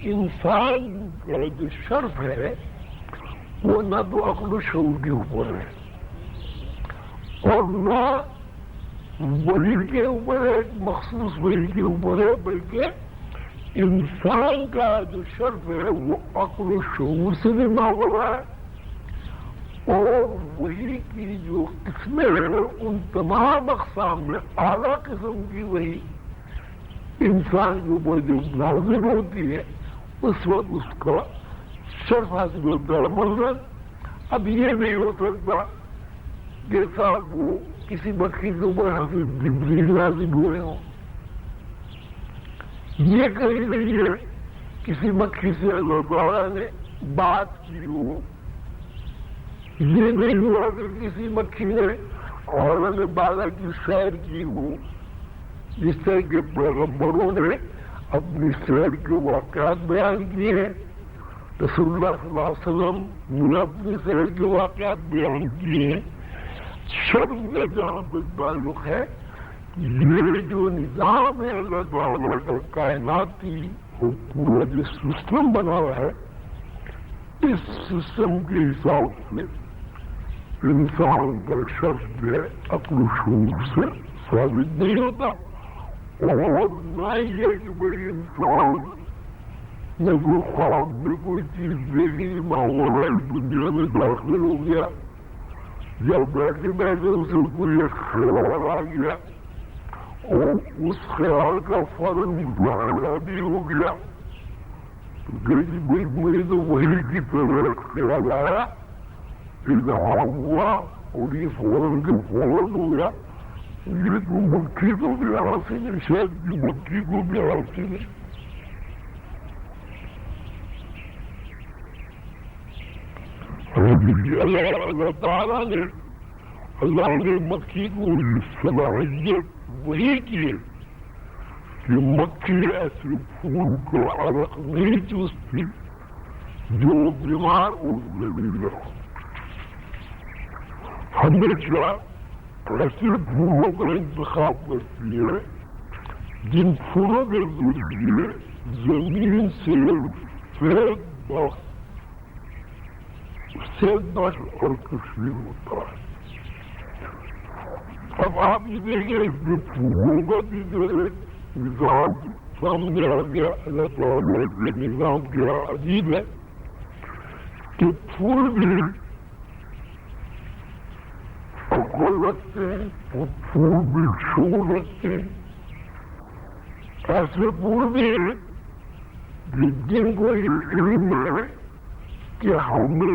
انسان کا جو شرف ہے وہ نہ تو عقل و شعور کے اوپر ہے اور نہ ولی کے اوپر ہے، مخصوص ولی کے اوپر ہے، بلکہ انسان کا جو شرف ہے وہ عقل و شعور سے بھی ماورا ہے اور وہی کی جو قسمیں ہیں ان تمام اقسام میں اعلیٰ قسم کی وہی انسان کے اوپر جو نازل ہوتی ہے اس وقت اس کا شرف حاصل ہوتا ہے۔ مثلاً اب یہ نہیں ہو سکتا کہ صاحب وہ کسی مکھی کے اوپر جبریل نازل ہوئے ہوں، یہ کہیں نہیں ہے کسی مکھی سے اللہ تعالیٰ نے بات کی ہو، یہ نہیں ہوا کہ کسی مکھی نے عالم بالا کی سیر کی ہو، جس طرح کے پیغمبروں نے اپنی سیر کے واقعات بیان کیے ہیں، رسول اللہ صلی اللہ علیہ وسلم نے اپنی سیر کے واقعات بیان کیے ہیں۔ شرف میں جہاں پر تعلق ہے یہ جو نظام ہے اللہ تعالیٰ کا کائناتی پورا جو سسٹم بنا ہوا ہے اس سسٹم کے حساب سے انسان کا شرف جو ہے عقل و شعور سے ثابت نہیں ہوتا اور نہ یہ کہ بڑی انسان نے کوئی خواب میں کوئی چیز دیکھی ماحول دنیا میں داخل ہو گیا جب بیٹھے بیٹھے اسے کوئی خیال آ گیا اور اس خیال کا فوراً مظاہرہ بھی ہو گیا تو مجھے تو وہی کی طرح خیال آیا اظہار ہوا اور یہ فوراً کے فوراً ہو گیا، یہ تو مکھی کو بھی حاصل ہے، شاید کی مکھی کو بھی حاصل ہے۔ اللہ تعالیٰ نے مکھی کو صلاحیت وہی کی ہے کہ مکھی ایسے پھول کو عرق نہیں چوستی جو بیمار اور ہمیشہ ایسے پھولوں کا انتخاب کرتی ہے جن پھولوں کے ذریعے زمین سے اور کشمیر ہوتا ہے۔ اب آپ یہ دیکھیں اس میں پھولوں کا بھی جو ہے نظام سامنے آ گیا، اللہ تعالیٰ نے نظام کیا عجیب ہے کہ پھول بھی عقل رکھتے ہیں اور پھول بھی شعور رکھتے ہیں، ایسے پھول بھی ہیں جن کو علم ہے کہ ہمیں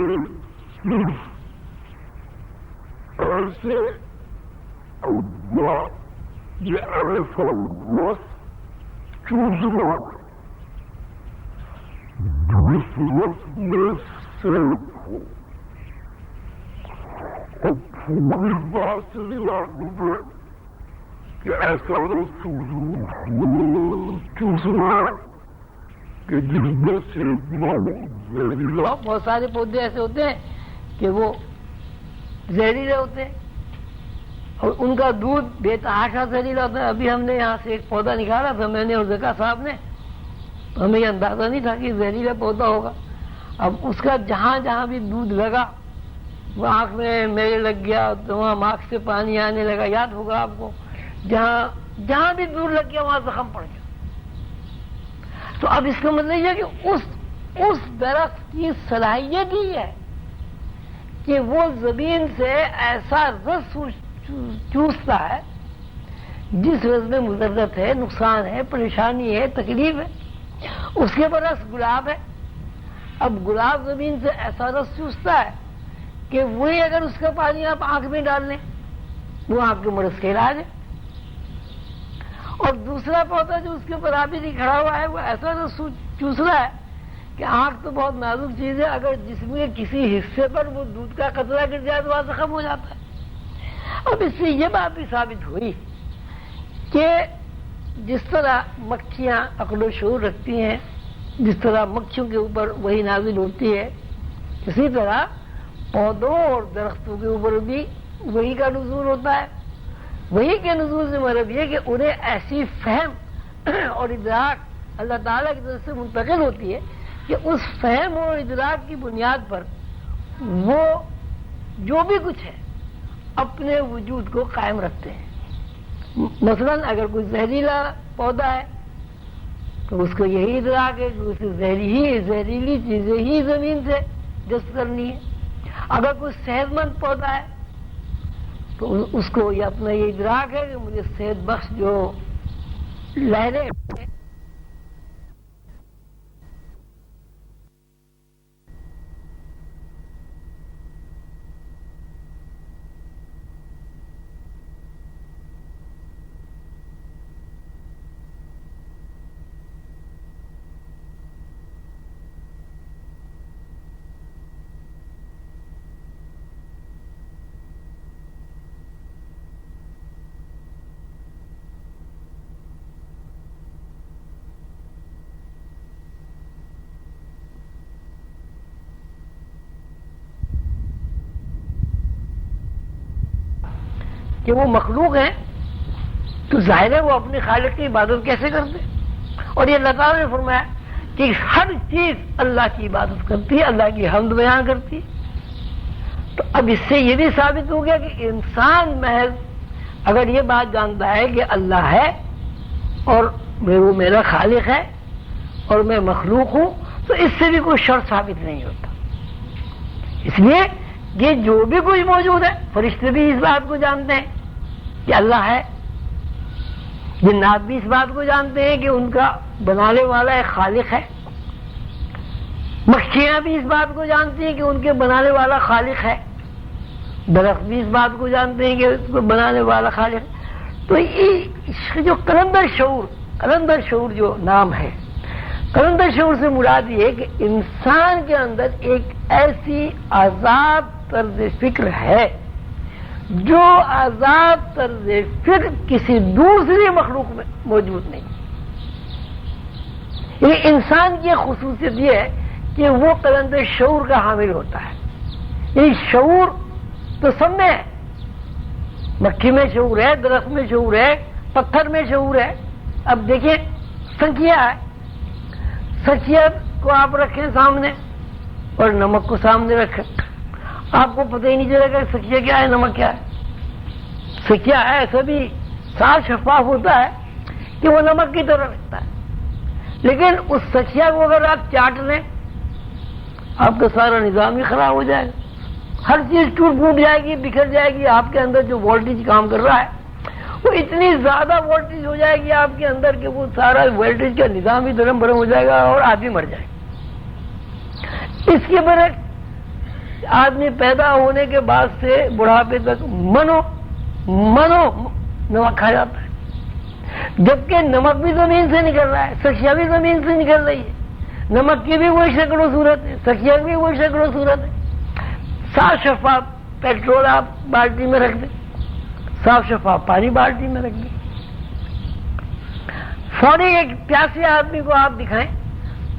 صرف ایسے یہ ایسا وقت چوزنا جس وقت میں صرف ہو اور پوری بات سے نہیں کہ ایسا چوزنا کہ جس میں صرف بہت سارے پودے ایسے ہوتے ہیں کہ وہ زہریلے ہوتے ہیں اور ان کا دودھ بے تحاشا زہریلا ہوتا ہے۔ ابھی ہم نے یہاں سے ایک پودا نکالا تھا، میں نے اور زکا صاحب نے، تو ہمیں یہ اندازہ نہیں تھا کہ زہریلا پودا ہوگا۔ اب اس کا جہاں جہاں بھی دودھ لگا وہ آنکھ میں میرے لگ گیا تو وہاں آنکھ سے پانی آنے لگا، یاد ہوگا آپ کو، جہاں بھی دودھ لگ گیا وہاں زخم پڑ گیا۔ تو اب اس کا مطلب یہ کہ اس درخت کی صلاحیت ہی ہے کہ وہ زمین سے ایسا رس چوستا ہے جس رس میں مضرت ہے، نقصان ہے، پریشانی ہے، تکلیف ہے۔ اس کے برعکس گلاب ہے، اب گلاب زمین سے ایسا رس چوستا ہے کہ وہی اگر اس کا پانی آپ آنکھ میں ڈال لیں وہ آپ کے مرض کا علاج ہے۔ اور دوسرا پودا جو اس کے اوپر ابھی نہیں کھڑا ہوا ہے وہ ایسا رس چوس رہا ہے کہ آنکھ تو بہت نازک چیز ہے، اگر جسم کے کسی حصے پر وہ دودھ کا قطرہ گر جائے تو وہاں زخم ہو جاتا ہے۔ اب اس سے یہ بات بھی ثابت ہوئی کہ جس طرح مکھیاں عقل و شعور رکھتی ہیں، جس طرح مکھیوں کے اوپر وہی نازل ہوتی ہے، اسی طرح پودوں اور درختوں کے اوپر بھی وہی کا نزول ہوتا ہے۔ وہی کے نزول سے مطلب یہ کہ انہیں ایسی فہم اور ادراک اللہ تعالیٰ کی طرف سے منتقل ہوتی ہے کہ اس فہم اور ادراک کی بنیاد پر وہ جو بھی کچھ ہے اپنے وجود کو قائم رکھتے ہیں۔ مثلا اگر کوئی زہریلا پودا ہے تو اس کو یہی ادراک ہے کہ اسے زہریلی چیزیں ہی زمین سے جذب کرنی ہے۔ اگر کوئی صحت مند پودا ہے تو اس کو یہ اپنا یہ ادراک ہے کہ مجھے صحت بخش جو لہریں کہ وہ مخلوق ہیں تو ظاہر ہے وہ اپنے خالق کی عبادت کیسے کرتے؟ اور یہ اللہ تعالیٰ نے فرمایا کہ ہر چیز اللہ کی عبادت کرتی ہے، اللہ کی حمد بیان کرتی ہے۔ تو اب اس سے یہ بھی ثابت ہو گیا کہ انسان محض اگر یہ بات جانتا ہے کہ اللہ ہے اور وہ میرا خالق ہے اور میں مخلوق ہوں تو اس سے بھی کوئی شر ثابت نہیں ہوتا۔ اس لیے یہ جو بھی کچھ موجود ہے فرشتے بھی اس بات کو جانتے ہیں کہ اللہ ہے، جنات بھی اس بات کو جانتے ہیں کہ ان کا بنانے والا ایک خالق ہے، مکھیاں بھی اس بات کو جانتی ہیں کہ ان کے بنانے والا خالق ہے، درخت بھی اس بات کو جانتے ہیں کہ اس کو بنانے والا خالق ہے۔ تو یہ جو قلندر شعور جو نام ہے، قلندر شعور سے مراد یہ ہے کہ انسان کے اندر ایک ایسی آزاد طرز فکر ہے جو آزاد طرز فکر کسی دوسری مخلوق میں موجود نہیں۔ یہ انسان کی خصوصیت یہ ہے کہ وہ قلندر شعور کا حامل ہوتا ہے۔ یہ شعور تو سب میں ہے، مکھی میں شعور ہے، درخت میں شعور ہے، پتھر میں شعور ہے۔ اب دیکھیں سنکھیا ہے، سنکھیا کو آپ رکھیں سامنے اور نمک کو سامنے رکھیں، آپ کو پتہ ہی نہیں چلے گا سنکھیا کیا ہے نمک کیا ہے۔ سنکھیا ہے ایسا بھی صاف شفاف ہوتا ہے کہ وہ نمک کی طرح لگتا ہے، لیکن اس سنکھیا کو اگر آپ چاٹ لیں آپ کا سارا نظام ہی خراب ہو جائے گا، ہر چیز ٹوٹ پھوٹ جائے گی، بکھر جائے گی۔ آپ کے اندر جو وولٹیج کام کر رہا ہے وہ اتنی زیادہ وولٹیج ہو جائے گی آپ کے اندر کہ وہ سارا وولٹیج کا نظام ہی دھرم بھرم ہو جائے گا اور آدمی مر جائے گا۔ اس کے برعکس آدمی پیدا ہونے کے بعد سے بڑھاپے تک منو نمک کھا جاتا ہے، جبکہ نمک بھی زمین سے نکل رہا ہے، سنکھیا بھی زمین سے نکل رہی ہے، نمک کی بھی وہی شکل و صورت ہے، سنکھیا کی بھی وہی شکل و صورت ہے۔ صاف شفاف پیٹرول آپ بالٹی میں رکھ دیں، صاف شفاف پانی بالٹی میں رکھ دیں، فوری ایک پیاسے آدمی کو آپ دکھائیں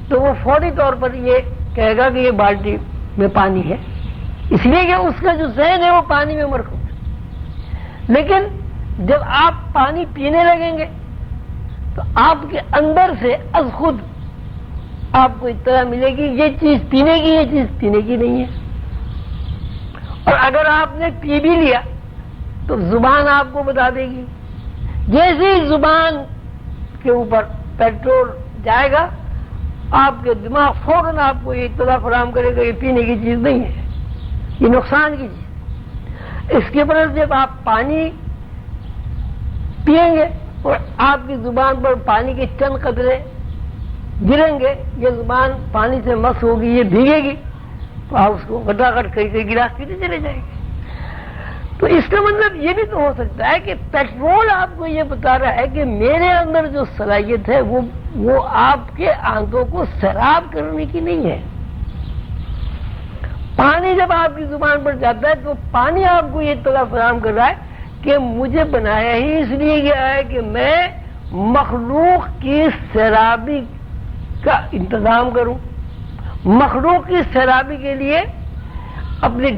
تو وہ فوری طور پر یہ کہے گا کہ یہ بالٹی میں پانی ہے، اس لیے کہ اس کا جو ذہن ہے وہ پانی میں مرکوز ہے۔ لیکن جب آپ پانی پینے لگیں گے تو آپ کے اندر سے از خود آپ کو اطلاع ملے گی یہ چیز پینے کی، یہ چیز پینے کی نہیں ہے۔ اور اگر آپ نے پی بھی لیا تو زبان آپ کو بتا دے گی، جیسے ہی زبان کے اوپر پیٹرول جائے گا آپ کے دماغ فوراً آپ کو یہ اطلاع فراہم کرے گا یہ پینے کی چیز نہیں ہے، یہ نقصان کی چیز۔ اس کے برعکس جب آپ پانی پیئیں گے اور آپ کی زبان پر پانی کے چند قطرے گریں گے، یہ زبان پانی سے مس ہوگی، یہ بھیگے گی تو آپ اس کو گٹاگٹ کئی گلاس پیتے چلے جائیں گے۔ تو اس کا مطلب یہ بھی تو ہو سکتا ہے کہ پیٹرول آپ کو یہ بتا رہا ہے کہ میرے اندر جو صلاحیت ہے وہ آپ کے آنتوں کو سیراب کرنے کی نہیں ہے۔ پانی جب آپ کی زبان پر جاتا ہے تو پانی آپ کو یہ اطلاع فراہم کر رہا ہے کہ مجھے بنایا ہی اس لیے گیا ہے کہ میں مخلوق کی سیرابی کا انتظام کروں، مخلوق کی سیرابی کے لیے اپنی